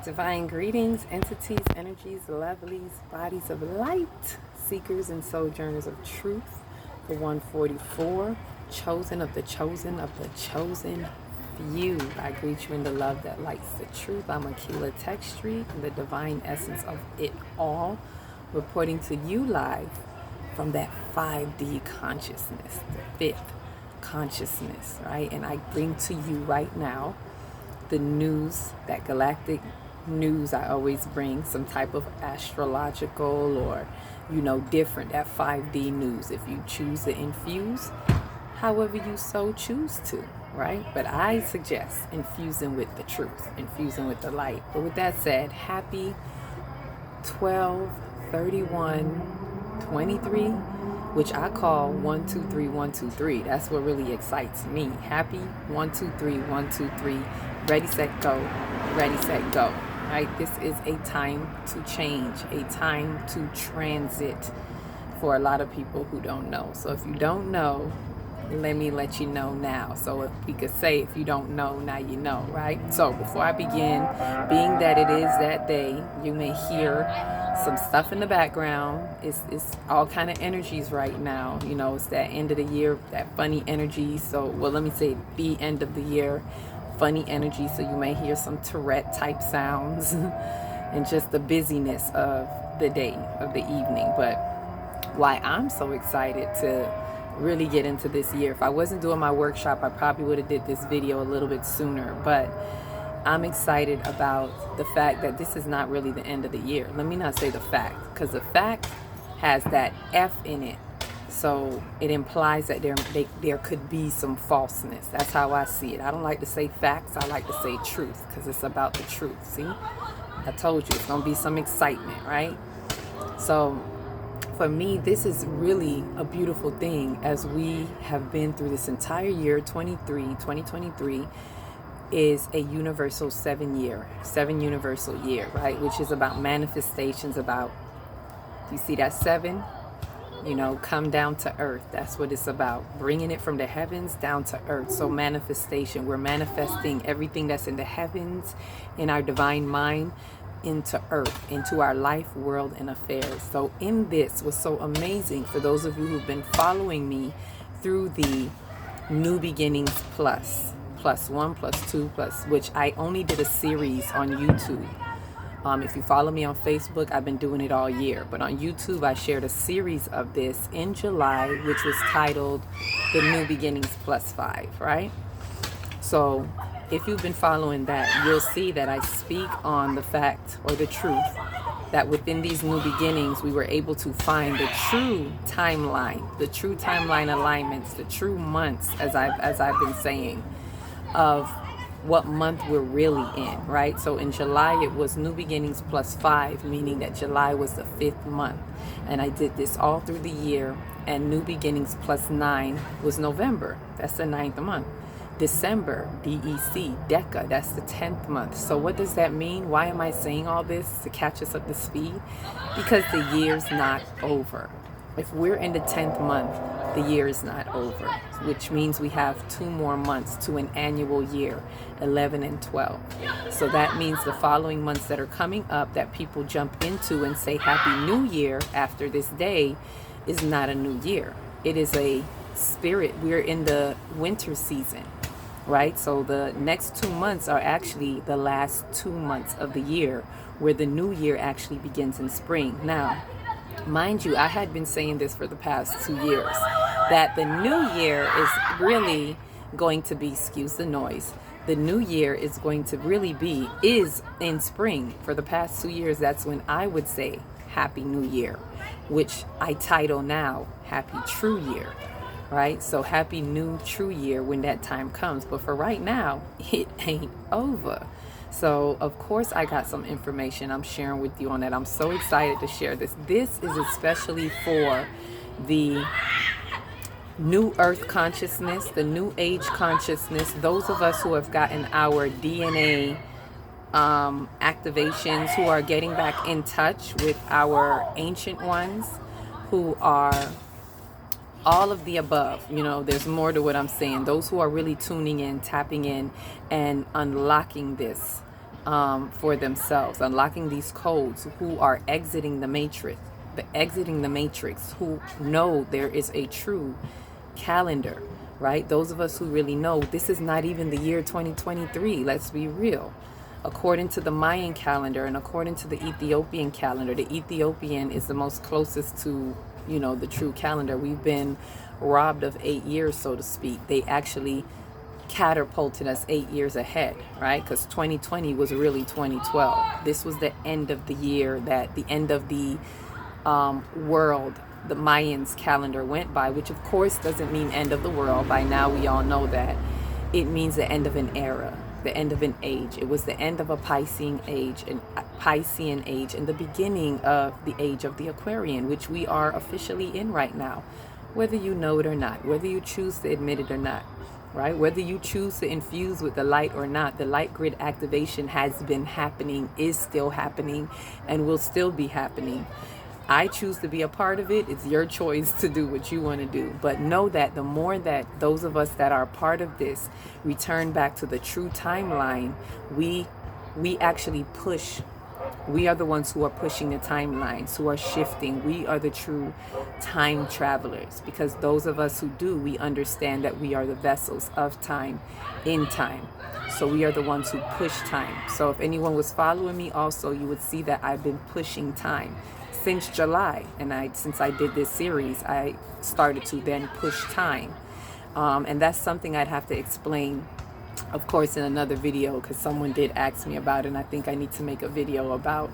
Divine greetings, entities, energies, lovelies, bodies of light, seekers and sojourners of truth. The 144, chosen of the chosen of the chosen few. I greet you in the love that lights the truth. I'm Akila Textry, the divine essence of it all, reporting to you live from that 5D consciousness, the fifth consciousness, right? And I bring to you right now the news, that galactic news. I always bring some type of astrological or, different, that 5D news, if you choose to infuse however you so choose to, right? But I suggest infusing with the truth, infusing with the light. But with that said, happy 12/31/23, which I call 123/123. That's what really excites me. Happy 123/123. Ready, set, go. Ready, set, go. Right? This is a time to change, a time to transit for a lot of people who don't know. So if you don't know, let me let you know now. So if we could say, if you don't know, now you know, right? So before I begin, being that it is that day, you may hear some stuff in the background. It's all kind of energies right now. It's that end of the year, that funny energy. So, well, let me say the end of the year, funny energy. So you may hear some Tourette type sounds and just the busyness of the day, of the evening. But why I'm so excited to really get into this year. If I wasn't doing my workshop, I probably would have did this video a little bit sooner, but I'm excited about the fact that this is not really the end of the year. Let me not say the fact, because the fact has that F in it. So it implies that there could be some falseness. That's how I see it. I don't like to say facts. I like to say truth, because it's about the truth. See, I told you it's going to be some excitement, right? So for me, this is really a beautiful thing, as we have been through this entire year. 2023 is a universal seven universal year, right? Which is about manifestations, about, you see that seven? Come down to earth. That's what it's about. Bringing it from the heavens down to earth. So manifestation, we're manifesting everything that's in the heavens, in our divine mind, into earth, into our life, world, and affairs. So in this was so amazing for those of you who've been following me through the New Beginnings plus one, plus two, plus, which I only did a series on YouTube. If you follow me on Facebook, I've been doing it all year. But on YouTube, I shared a series of this in July, which was titled The New Beginnings Plus 5, right? So if you've been following that, you'll see that I speak on the fact, or the truth, that within these new beginnings, we were able to find the true timeline alignments, the true months, as I've been saying, of what month we're really in, right? So in July, it was New Beginnings plus 5, meaning that July was the 5th month. And I did this all through the year. And New Beginnings plus 9 was November. That's the 9th month. December, DEC, Deca, that's the 10th month. So what does that mean? Why am I saying all this? To catch us up to speed? Because the year's not over. If we're in the 10th month, the year is not over, which means we have 2 more months to an annual year, 11 and 12. So that means the following months that are coming up, that people jump into and say Happy New Year after this day, is not a new year. It is a spirit. We're in the winter season, right? So the next 2 months are actually the last 2 months of the year, where the new year actually begins in spring. Now, mind you, I had been saying this for the past 2 years, that the new year is really going to be, excuse the noise, the new year is going to really is in spring. For the past 2 years, that's when I would say Happy New Year, which I title now Happy True Year, right? So Happy New True Year when that time comes. But for right now, it ain't over. So, of course, I got some information I'm sharing with you on that. I'm so excited to share this. This is especially for the new earth consciousness, the new age consciousness, those of us who have gotten our DNA activations, who are getting back in touch with our ancient ones, who are all of the above. There's more to what I'm saying. Those who are really tuning in, tapping in, and unlocking this for themselves, unlocking these codes, who are exiting the matrix, who know there is a true calendar, right? Those of us who really know this is not even the year 2023. Let's be real. According to the Mayan calendar and according to the Ethiopian calendar, the Ethiopian is the most closest to, the true calendar. We've been robbed of 8 years, so to speak. They actually catapulted us 8 years ahead, right? Because 2020 was really 2012. This was the end of the year, that the end of the world, the Mayans calendar went by, which of course doesn't mean end of the world. By now we all know that. It means the end of an era, the end of an age. It was the end of a Piscean age, and the beginning of the age of the Aquarian, which we are officially in right now, whether you know it or not, whether you choose to admit it or not, right? Whether you choose to infuse with the light or not, the light grid activation has been happening, is still happening, and will still be happening. I choose to be a part of it. It's your choice to do what you want to do. But know that the more that those of us that are part of this return back to the true timeline, we actually push. We are the ones who are pushing the timelines, who are shifting. We are the true time travelers, because those of us who do, we understand that we are the vessels of time in time. So we are the ones who push time. So if anyone was following me also, you would see that I've been pushing time since July. And since I did this series, I started to then push time. And that's something I'd have to explain, of course, in another video, because someone did ask me about it, and I think I need to make a video about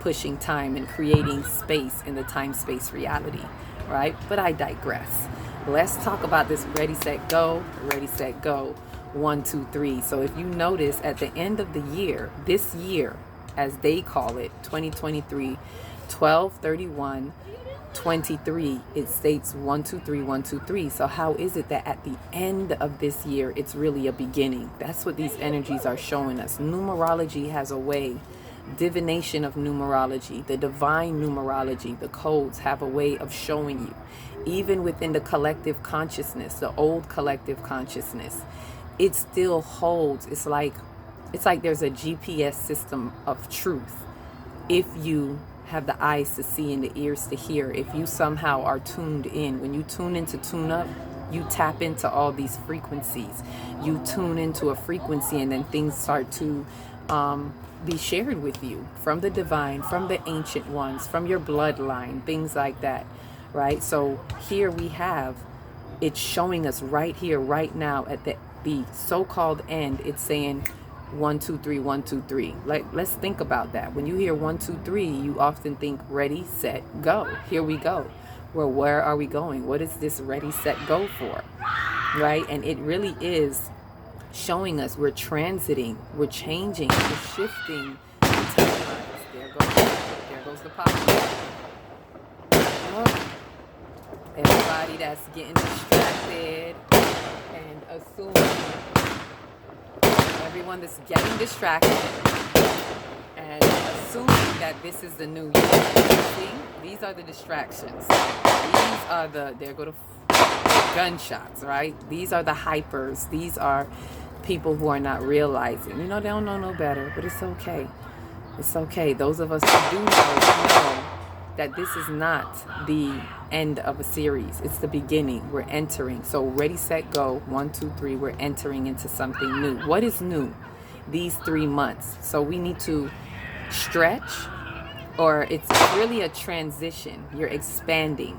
pushing time and creating space in the time-space reality, right? But I digress. Let's talk about this ready, set, go, 1, 2, 3. So if you notice at the end of the year, this year, as they call it, 2023, 12/31/23, it states 1, 2, 3, 1, 2, 3. So how is it that at the end of this year, it's really a beginning? That's what these energies are showing us. Numerology has a way, divination of numerology, the divine numerology, the codes have a way of showing you, even within the collective consciousness, the old collective consciousness, it still holds. It's like there's a GPS system of truth. If you have the eyes to see and the ears to hear, if you somehow are tuned in, when you tune into tune up, you tap into all these frequencies. You tune into a frequency, and then things start to be shared with you from the divine, from the ancient ones, from your bloodline, things like that, right? So here we have it showing us right here, right now, at the so-called end. It's saying 1, 2, 3, 1, 2, 3. Let's think about that. When you hear 1, 2, 3, you often think ready, set, go. Here we go. Well, where are we going? What is this ready, set, go for? Right? And it really is showing us we're transiting, we're changing, we're shifting the timelines. There goes the pop. Everybody that's getting distracted and assuming. Everyone that's getting distracted and assuming that this is the new year. See, these are the distractions. These are there go to gunshots, right? These are the hypers. These are people who are not realizing. They don't know no better, but it's okay. It's okay. Those of us who do know that this is not the end of a series. It's the beginning. We're entering. So ready, set, go. 1, 2, 3. We're entering into something new. What is new? These 3 months. So we need to stretch, or it's really a transition. You're expanding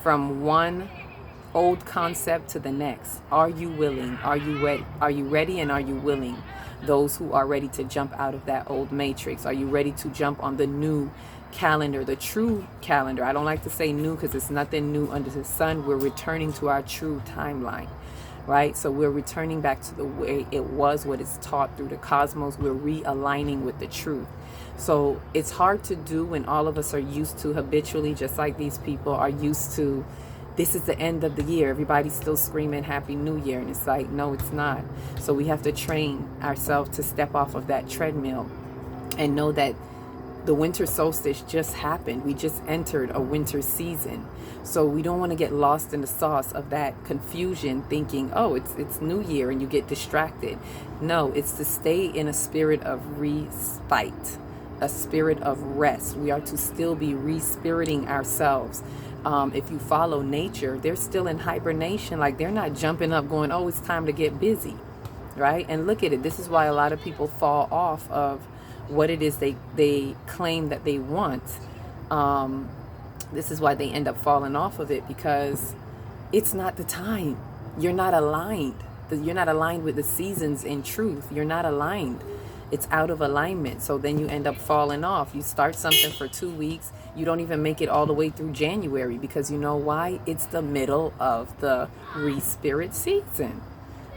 from one old concept to the next. Are you willing? Are you ready? Are you ready, and are you willing? Those who are ready to jump out of that old matrix. Are you ready to jump on the new calendar, the true calendar? I don't like to say new because it's nothing new under the sun. We're returning to our true timeline, right? So we're returning back to the way it was, what is taught through the cosmos. We're realigning with the truth. So it's hard to do when all of us are used to habitually, just like these people are used to, this is the end of the year. Everybody's still screaming Happy New Year. And it's like, no, it's not. So we have to train ourselves to step off of that treadmill and know that the winter solstice just happened. We just entered a winter season. So we don't want to get lost in the sauce of that confusion, thinking, oh, it's New Year, and you get distracted. No, it's to stay in a spirit of respite, a spirit of rest. We are to still be re-spiriting ourselves. If you follow nature, they're still in hibernation. Like, they're not jumping up going, oh, it's time to get busy, right? And look at it. This is why a lot of people fall off of what it is they claim that they want. This is why they end up falling off of it, because it's not the time. You're not aligned. You're not aligned with the seasons in truth. You're not aligned. It's out of alignment. So then you end up falling off. You start something for 2 weeks. You don't even make it all the way through January, because you know why? It's the middle of the re-spirit season,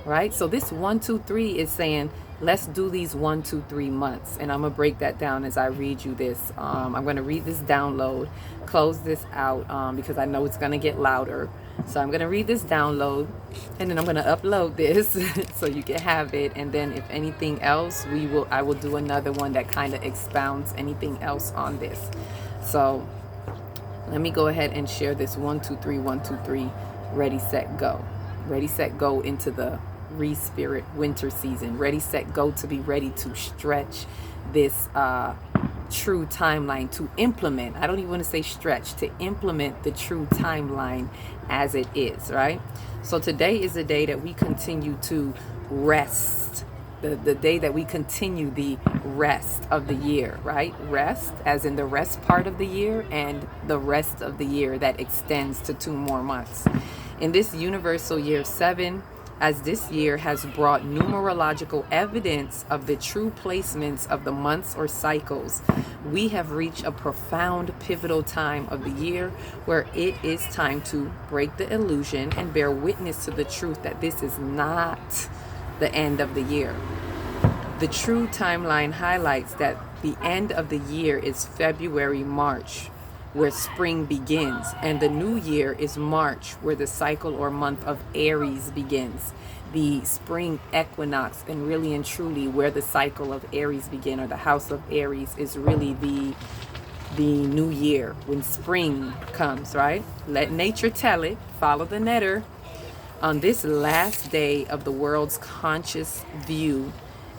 right? So this 1, 2, 3 is saying, let's do these 1, 2, 3 months. And I'm going to break that down as I read you this. I'm going to read this download, close this out, because I know it's going to get louder. So I'm going to read this download, and then I'm going to upload this so you can have it. And then if anything else, I will do another one that kind of expounds anything else on this. So let me go ahead and share this 1, 2, 3, 1, 2, 3, ready, set, go. Ready, set, go into the re-spirit winter season. Ready, set, go to be ready to stretch this true timeline, to implement. I don't even want to say stretch, to implement the true timeline as it is, right? So today is the day that we continue to rest. The day that we continue the rest of the year, right? Rest as in the rest part of the year, and the rest of the year that extends to 2 more months. In this universal year 7, as this year has brought numerological evidence of the true placements of the months or cycles, we have reached a profound pivotal time of the year where it is time to break the illusion and bear witness to the truth that this is not the end of the year. The true timeline highlights that the end of the year is February, March, where spring begins, and the new year is March, where the cycle or month of Aries begins. The spring equinox, and really and truly where the cycle of Aries begin, or the house of Aries, is really the new year, when spring comes, right? Let nature tell it. Follow the netter. On this last day of the world's conscious view,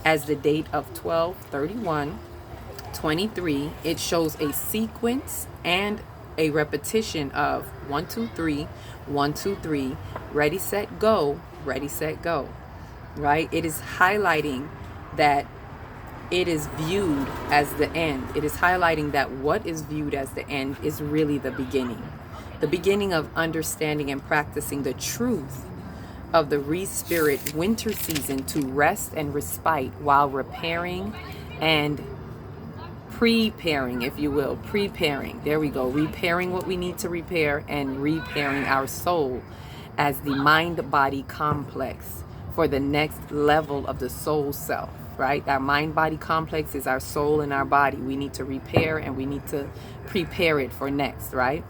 as the date of 12/31/23, it shows a sequence and a repetition of 1, 2, 3, 1, 2, 3, ready, set, go, ready, set, go, right? It is highlighting that it is viewed as the end. It is highlighting that what is viewed as the end is really the beginning of understanding and practicing the truth of the re-spirit winter season, to rest and respite while repairing and preparing, if you will, preparing. There we go. Repairing what we need to repair, and repairing our soul as the mind-body complex for the next level of the soul self, right? Our mind-body complex is our soul and our body. We need to repair, and we need to prepare it for next, right?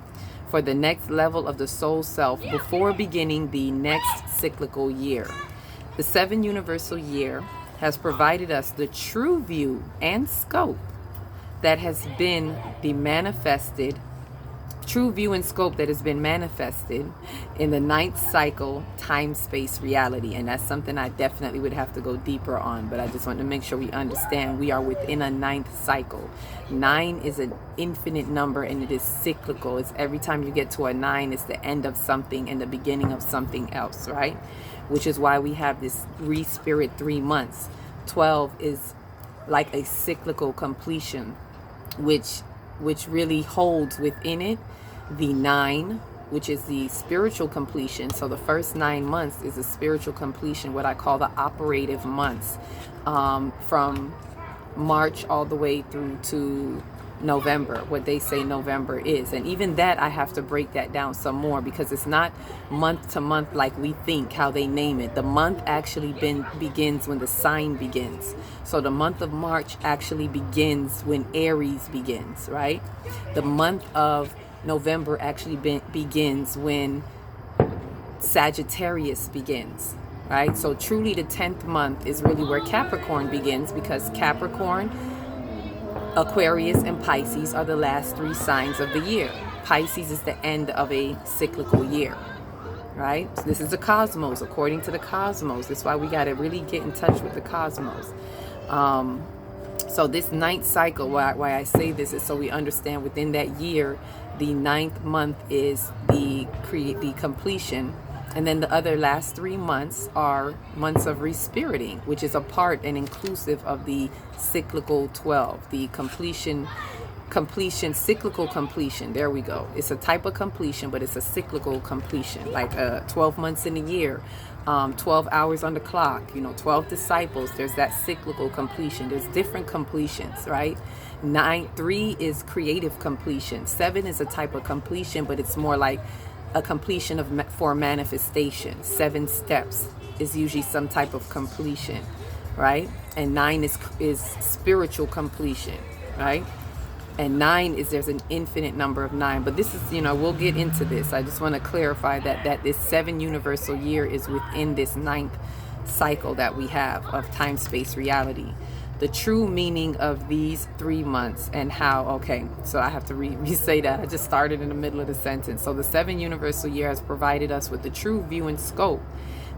For the next level of the soul self before beginning the next cyclical year. The 7 universal year has provided us the true view and scope that has been the manifested, true view and scope that has been manifested in the 9th cycle time-space reality. And that's something I definitely would have to go deeper on, but I just want to make sure we understand we are within a 9th cycle. 9 is an infinite number, and it is cyclical. It's every time you get to a 9, it's the end of something and the beginning of something else, right? Which is why we have this re-spirit 3 months. 12 is like a cyclical completion, which really holds within it the 9, which is the spiritual completion. So the first 9 months is a spiritual completion, what I call the operative months, from March all the way through to November, what they say November is. And even that, I have to break that down some more, because it's not month to month like we think, how they name it. The month actually begins when the sign begins. So the month of March actually begins when Aries begins, right? The month of November actually begins when Sagittarius begins, right? So truly the 10th month is really where Capricorn begins, because Capricorn Aquarius and Pisces are the last 3 signs of the year. Pisces is the end of a cyclical year, right? So this is the cosmos, according to the cosmos. That's why we got to really get in touch with the cosmos. So this ninth cycle, why I say this is so we understand within that year, the ninth month is the completion. And then the other last 3 months are months of respiriting, which is a part and inclusive of the cyclical 12, the completion, cyclical completion. There we go. It's a type of completion, but it's a cyclical completion, like 12 months in a year, 12 hours on the clock, 12 disciples. There's that cyclical completion. There's different completions, right? 3 is creative completion. 7 is a type of completion, but it's more like a completion for manifestation. 7 steps is usually some type of completion, right? And 9 is spiritual completion, right? And 9 is, there's an infinite number of 9. But this is, we'll get into this. I just want to clarify that this 7 universal year is within this 9th cycle that we have of time, space, reality. The true meaning of these 3 months and how, okay, so I have to re-say that. I just started in the middle of the sentence. So the 7 universal year has provided us with the true view and scope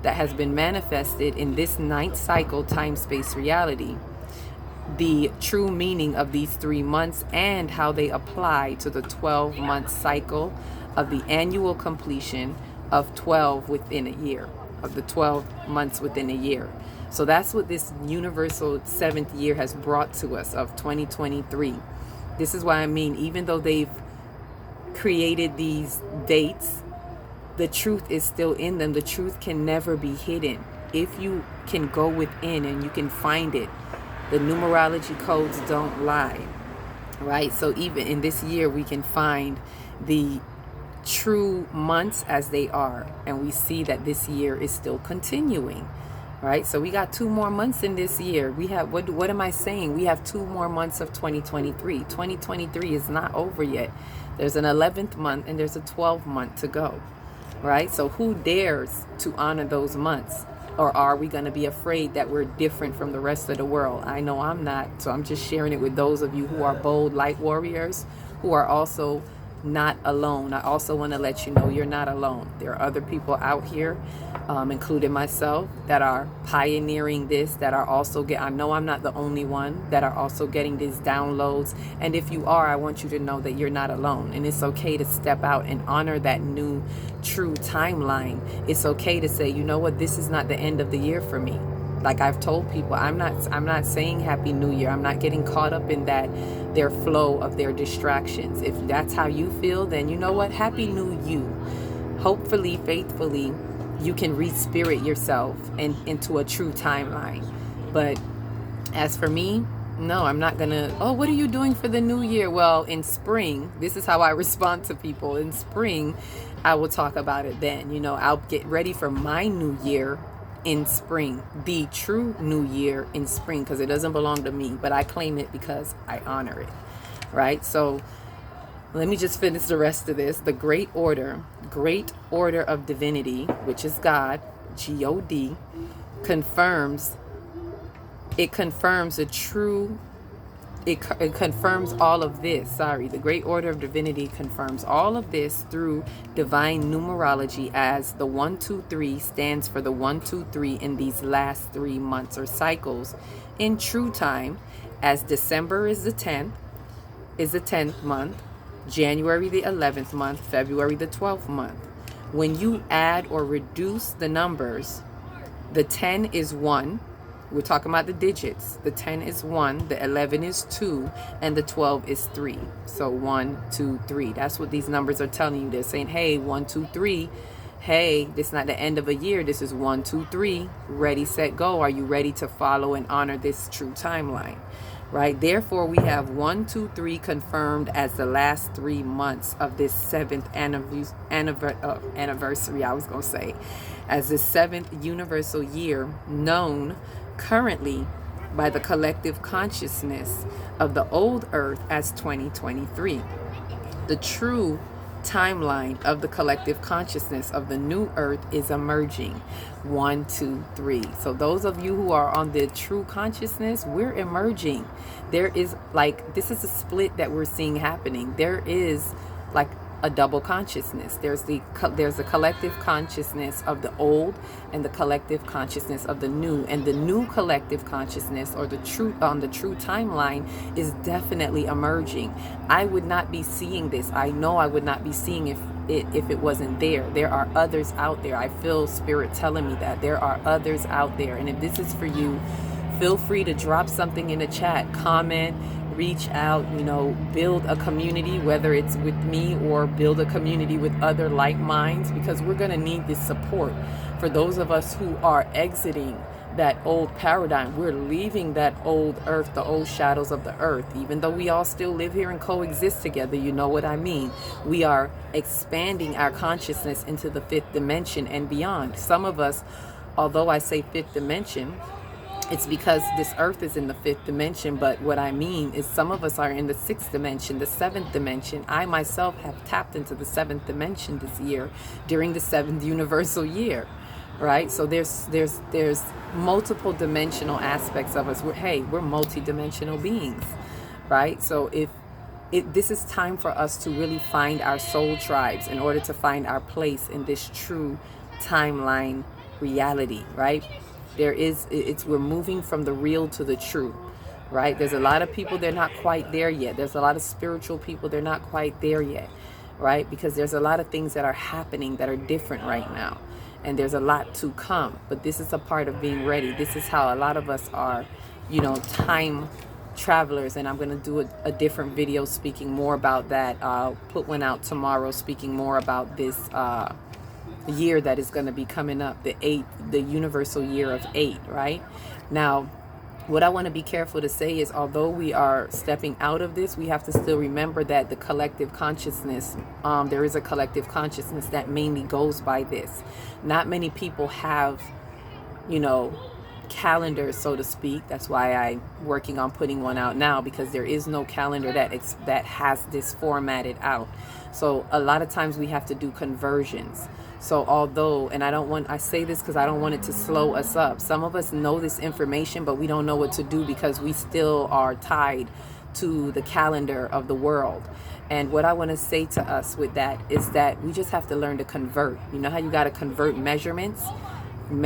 that has been manifested in this 9th cycle, time, space, reality. The true meaning of these 3 months and how they apply to the 12-month cycle of the annual completion of 12 within a year, of the 12 months within a year. So that's what this universal 7th year has brought to us of 2023. This is why I mean, even though they've created these dates, the truth is still in them. The truth can never be hidden. If you can go within and you can find it, the numerology codes don't lie, right? So even in this year, we can find the true months as they are. And we see that this year is still continuing. Right, so we got 2 more months in this year. We have, what am I saying? We have 2 more months of 2023. 2023 is not over yet. There's an 11th month and there's a 12th month to go, right? So who dares to honor those months? Or are we going to be afraid that we're different from the rest of the world? I know I'm not, so I'm just sharing it with those of you who are bold light warriors, who are also not alone. I also want to let you know you're not alone. There are other people out here, including myself, that are pioneering this, that are also I know I'm not the only one, that are also getting these downloads. And if you are, I want you to know that you're not alone. And it's okay to step out and honor that new true timeline. It's okay to say, you know what, this is not the end of the year for me. Like I've told people, I'm not saying Happy New Year. I'm not getting caught up in their flow of their distractions. If that's how you feel, then you know what? Happy New You. Hopefully, faithfully, you can re-spirit yourself into a true timeline. But as for me, no, I'm not gonna, what are you doing for the new year? Well, in spring, this is how I respond to people. In spring, I will talk about it then. I'll get ready for my new year in spring, the true new year in spring, because it doesn't belong to me, but I claim it because I honor it, right? So let me just finish the rest of this. The great order of divinity, which is God, God, confirms a true, it confirms all of this. The great order of divinity confirms all of this through divine numerology, as the 1, 2, 3 stands for the 1, 2, 3 in these last 3 months or cycles in true time, as December is the 10th month, January the 11th month, February the 12th month. When you add or reduce the numbers, the 10 is 1. We're talking about the digits. The 10 is 1, the 11 is 2, and the 12 is 3. So 1, 2, 3. That's what these numbers are telling you. They're saying, hey, 1, 2, 3. Hey, this is not the end of a year. This is 1, 2, 3. Ready, set, go. Are you ready to follow and honor this true timeline? Right? Therefore, we have 1, 2, 3 confirmed as the last 3 months of this 7th anniversary, I was going to say, as the 7th universal year, known currently by the collective consciousness of the old earth as 2023. The true timeline of the collective consciousness of the new earth is emerging. 1, 2, 3. So those of you who are on the true consciousness, we're emerging. There is like, this is a split that we're seeing happening. There is like a double consciousness. There's a collective consciousness of the old and the collective consciousness of the new, and the new collective consciousness, or the true timeline, is definitely emerging. I would not be seeing this. I know I would not be seeing if it wasn't there. There are others out there. I feel spirit telling me that there are others out there, and if this is for you, feel free to drop something in the chat, comment, reach out, build a community, whether it's with me or build a community with other like minds, because we're going to need this support. For those of us who are exiting that old paradigm, we're leaving that old earth, the old shadows of the earth, even though we all still live here and coexist together, you know what I mean. We are expanding our consciousness into the 5th dimension and beyond. Some of us, although I say 5th dimension, it's because this earth is in the 5th dimension, but what I mean is some of us are in the 6th dimension, the 7th dimension. I myself have tapped into the 7th dimension this year during the 7th universal year, right? So there's multiple dimensional aspects of us. We're multi-dimensional beings, right? So this is time for us to really find our soul tribes in order to find our place in this true timeline reality, right? We're moving from the real to the true, right? There's a lot of people, they're not quite there yet. There's a lot of spiritual people, they're not quite there yet, right? Because there's a lot of things that are happening that are different right now, and there's a lot to come. But this is a part of being ready. This is how a lot of us are, time travelers, and I'm going to do a different video speaking more about that. I'll put one out tomorrow speaking more about this year that is going to be coming up, the universal year of 8, right? Now, what I want to be careful to say is, although we are stepping out of this, we have to still remember that the collective consciousness, there is a collective consciousness that mainly goes by this. Not many people have, calendars, so to speak. That's why I'm working on putting one out now, because there is no calendar that has this formatted out. So a lot of times we have to do conversions. So although, and I say this because I don't want it to slow us up. Some of us know this information, but we don't know what to do because we still are tied to the calendar of the world. And what I want to say to us with that is that we just have to learn to convert. You know how you got to convert measurements and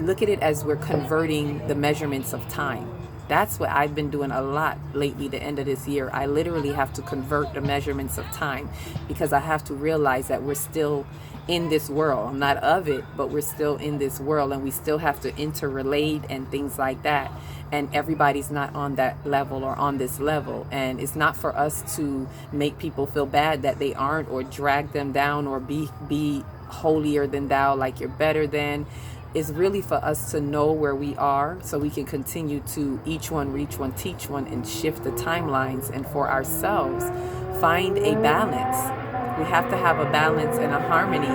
look at it as we're converting the measurements of time. That's what I've been doing a lot lately, the end of this year. I literally have to convert the measurements of time, because I have to realize that we're still in this world. I'm not of it, but we're still in this world, and we still have to interrelate and things like that. And everybody's not on that level or on this level. And it's not for us to make people feel bad that they aren't, or drag them down, or be holier than thou, like you're better than. Is really for us to know where we are, so we can continue to each one reach one, teach one, and shift the timelines, and for ourselves find a balance. We have to have a balance and a harmony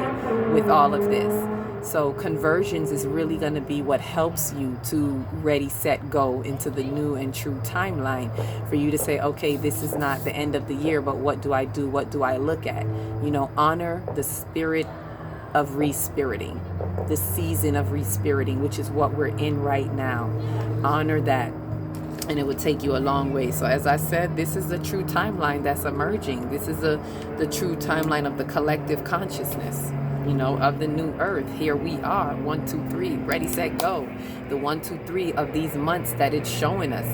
with all of this. So conversions is really going to be what helps you to ready, set, go into the new and true timeline, for you to say, okay, this is not the end of the year, but what do I do? What do I look at? Honor the spirit of respiriting, the season of respiriting, which is what we're in right now. Honor that, and it would take you a long way. So as I said, this is the true timeline that's emerging. This is the true timeline of the collective consciousness, of the new earth. Here we are, 1, 2, 3, ready, set, go. The 1, 2, 3 of these months that it's showing us,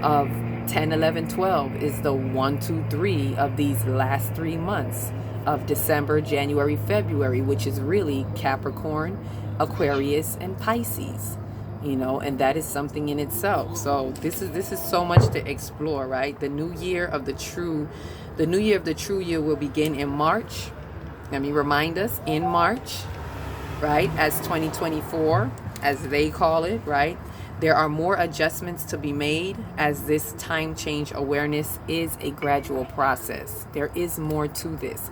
of 10, 11, 12, is the 1, 2, 3 of these last 3 months of December, January, February, which is really Capricorn, Aquarius, and Pisces, and that is something in itself. So this is so much to explore, right? The new year of the true year will begin in March. Let me remind us, in March, right, as 2024, as they call it, right? There are more adjustments to be made, as this time change awareness is a gradual process. There is more to this,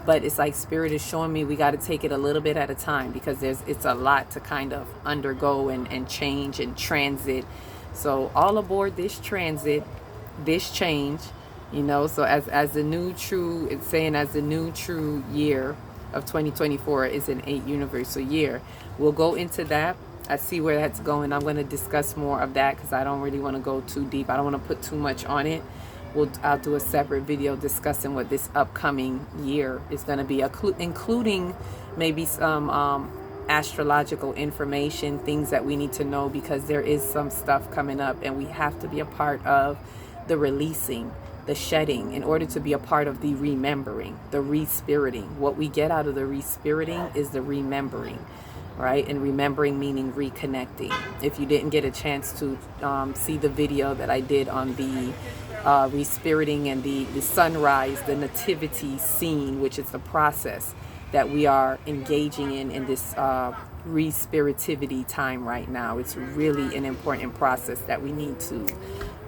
but it's like Spirit is showing me we got to take it a little bit at a time, because it's a lot to kind of undergo and change and transit. So all aboard this transit, this change, You know, so as the new true, it's saying as the new true year of 2024 is an 8 universal year. We'll go into that. I see where that's going. I'm going to discuss more of that because I don't really want to go too deep. I don't want to put too much on it. I'll do a separate video discussing what this upcoming year is going to be, including maybe some astrological information, things that we need to know, because there is some stuff coming up and we have to be a part of the releasing, the shedding, in order to be a part of the remembering, the respiriting. What we get out of the respiriting is the remembering, right? And remembering meaning reconnecting. If you didn't get a chance to see the video that I did on the respiriting and the sunrise, the nativity scene, which is the process that we are engaging in this respiritivity time right now. It's really an important process that we need to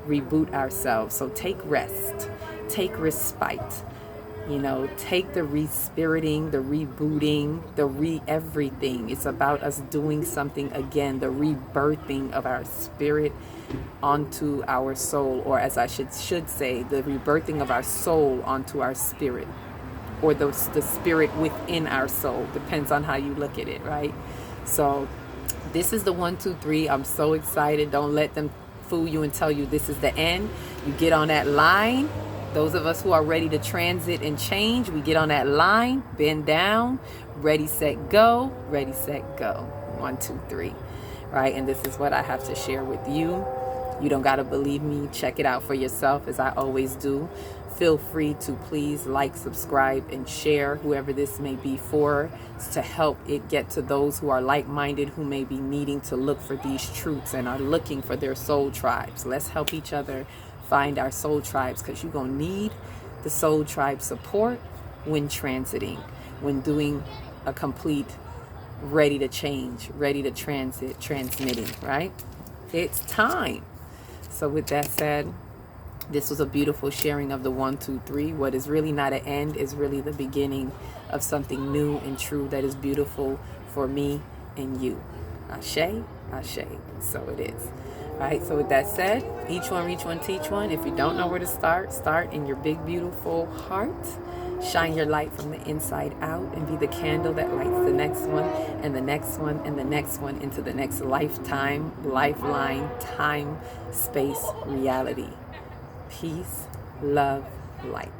reboot ourselves. So take rest, take respite, you know, take the respiriting, the rebooting, the everything. It's about us doing something again, the rebirthing of our spirit onto our soul, or as I should say, the rebirthing of our soul onto our spirit, or the spirit within our soul. Depends on how you look at it, right? So this is the 1, 2, 3. I'm so excited. Don't let them fool you and tell you this is the end. You get on that line. Those of us who are ready to transit and change, we get on that line, bend down, ready, set, go, ready, set, go. 1, 2, 3, right? And this is what I have to share with you. You don't got to believe me. Check it out for yourself, as I always do. Feel free to please like, subscribe, and share, whoever this may be for, to help it get to those who are like-minded, who may be needing to look for these truths and are looking for their soul tribes. Let's help each other find our soul tribes, because you're going to need the soul tribe support when transiting, when doing a complete ready to change, ready to transit, transmitting, right? It's time. So with that said, this was a beautiful sharing of the 1, 2, 3. What is really not an end is really the beginning of something new and true that is beautiful for me and you. Ashe, ashe. So it is. All right, so with that said, each one, reach one, teach one. If you don't know where to start, start in your big, beautiful heart. Shine your light from the inside out and be the candle that lights the next one and the next one and the next one into the next lifetime, lifeline, time, space, reality. Peace, love, light.